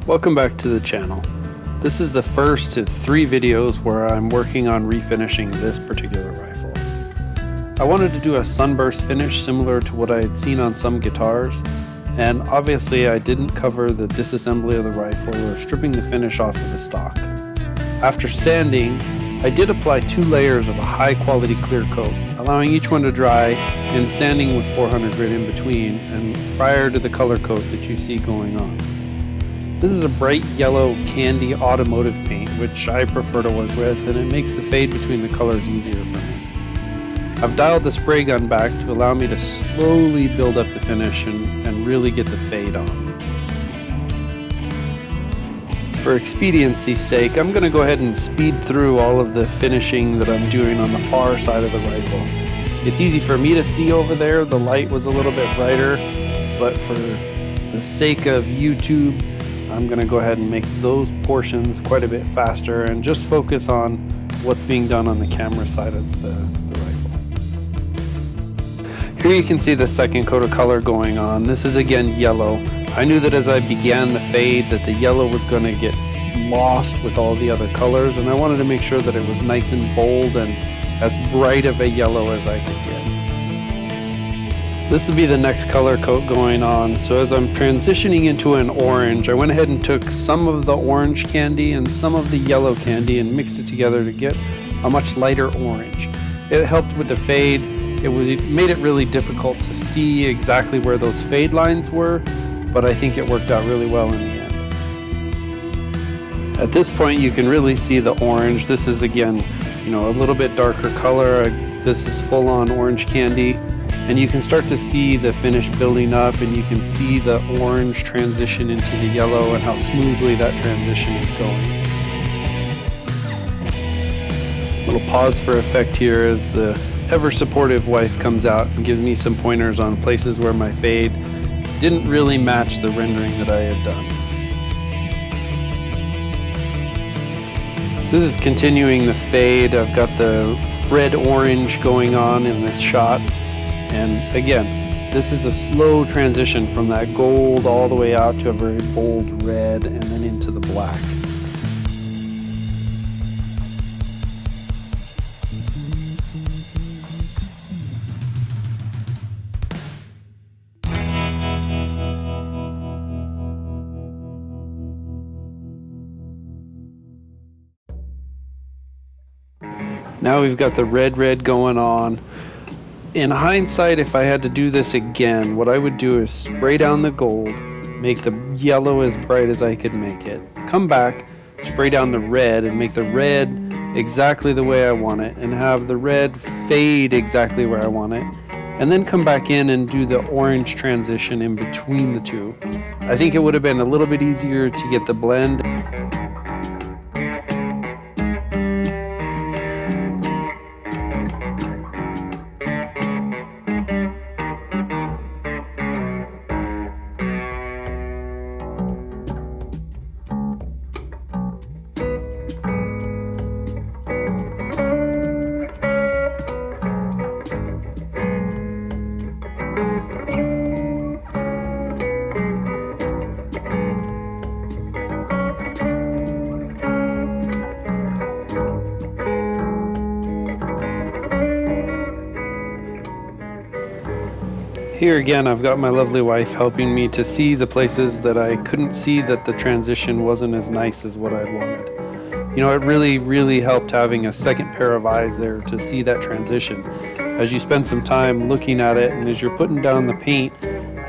Welcome back to the channel. This is the first of 3 videos where I'm working on refinishing this particular rifle. I wanted to do a sunburst finish similar to what I had seen on some guitars, and obviously I didn't cover the disassembly of the rifle or stripping the finish off of the stock. After sanding, I did apply 2 layers of a high quality clear coat, allowing each one to dry and sanding with 400 grit in between and prior to the color coat that you see going on. This is a bright yellow candy automotive paint, which I prefer to work with, and it makes the fade between the colors easier for me. I've dialed the spray gun back to allow me to slowly build up the finish and really get the fade on. For expediency's sake, I'm going to go ahead and speed through all of the finishing that I'm doing on the far side of the rifle. It's easy for me to see over there, the light was a little bit brighter, but for the sake of YouTube, I'm going to go ahead and make those portions quite a bit faster and just focus on what's being done on the camera side of the rifle. Here you can see the second coat of color going on. This is again yellow. I knew that as I began the fade that the yellow was going to get lost with all the other colors, and I wanted to make sure that it was nice and bold and as bright of a yellow as I could get. This will be the next color coat going on, so as I'm transitioning into an orange, I went ahead and took some of the orange candy and some of the yellow candy and mixed it together to get a much lighter orange. It helped with the fade. It made it really difficult to see exactly where those fade lines were, but I think it worked out really well in the end. At this point you can really see the orange. This is again, a little bit darker color. This is full on orange candy. And you can start to see the finish building up, and you can see the orange transition into the yellow and how smoothly that transition is going. Little pause for effect here as the ever supportive wife comes out and gives me some pointers on places where my fade didn't really match the rendering that I had done. This is continuing the fade. I've got the red-orange going on in this shot. And again, this is a slow transition from that gold all the way out to a very bold red and then into the black. Now we've got the red going on. In hindsight, if I had to do this again, what I would do is spray down the gold, make the yellow as bright as I could make it, come back, spray down the red and make the red exactly the way I want it, and have the red fade exactly where I want it, and then come back in and do the orange transition in between the two. I think it would have been a little bit easier to get the blend. Here again, I've got my lovely wife helping me to see the places that I couldn't see, that the transition wasn't as nice as what I'd wanted. It really helped having a second pair of eyes there to see that transition. As you spend some time looking at it and as you're putting down the paint,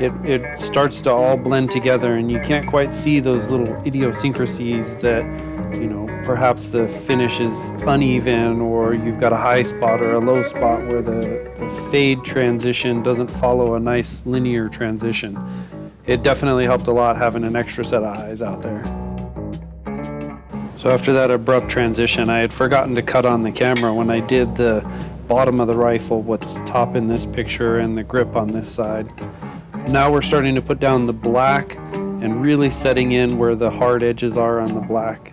it starts to all blend together and you can't quite see those little idiosyncrasies that, perhaps the finish is uneven, or you've got a high spot or a low spot where the fade transition doesn't follow a nice linear transition. It definitely helped a lot having an extra set of eyes out there. So after that abrupt transition, I had forgotten to cut on the camera when I did the bottom of the rifle, what's top in this picture, and the grip on this side. Now we're starting to put down the black and really setting in where the hard edges are on the black.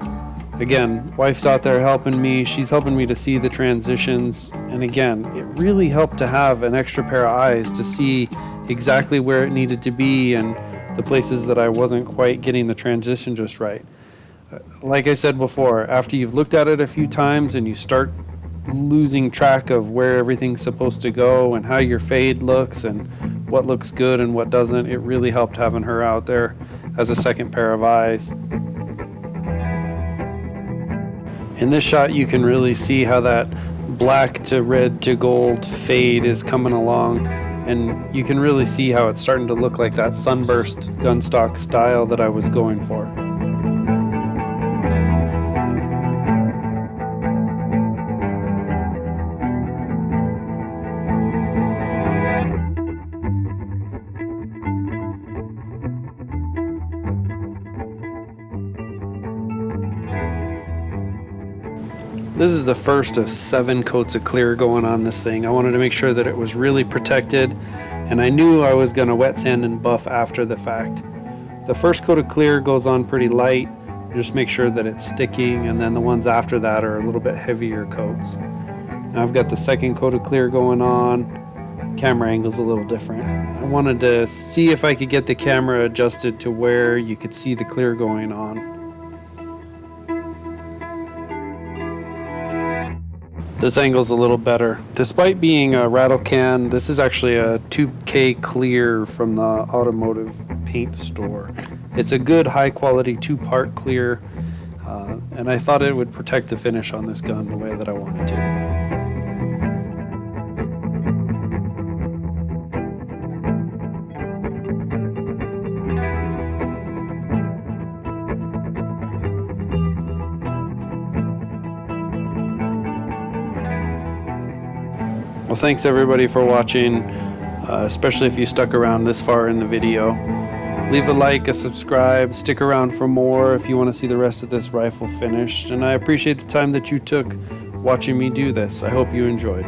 Again, wife's out there helping me. She's helping me to see the transitions. And again, it really helped to have an extra pair of eyes to see exactly where it needed to be and the places that I wasn't quite getting the transition just right. Like I said before, after you've looked at it a few times and you start losing track of where everything's supposed to go and how your fade looks and what looks good and what doesn't, it really helped having her out there as a second pair of eyes. In this shot you can really see how that black to red to gold fade is coming along, and you can really see how it's starting to look like that Sunburst gunstock style that I was going for. This is the first of 7 coats of clear going on this thing. I wanted to make sure that it was really protected, and I knew I was going to wet sand and buff after the fact. The first coat of clear goes on pretty light, just make sure that it's sticking, and then the ones after that are a little bit heavier coats. Now I've got the second coat of clear going on. Camera angle's a little different. I wanted to see if I could get the camera adjusted to where you could see the clear going on. This angle's a little better. Despite being a rattle can, this is actually a 2K clear from the automotive paint store. It's a good high quality 2-part clear, and I thought it would protect the finish on this gun the way that I wanted to. Well, thanks everybody for watching, especially if you stuck around this far in the video. Leave a like, a subscribe, stick around for more if you want to see the rest of this rifle finished, and I appreciate the time that you took watching me do this. I hope you enjoyed.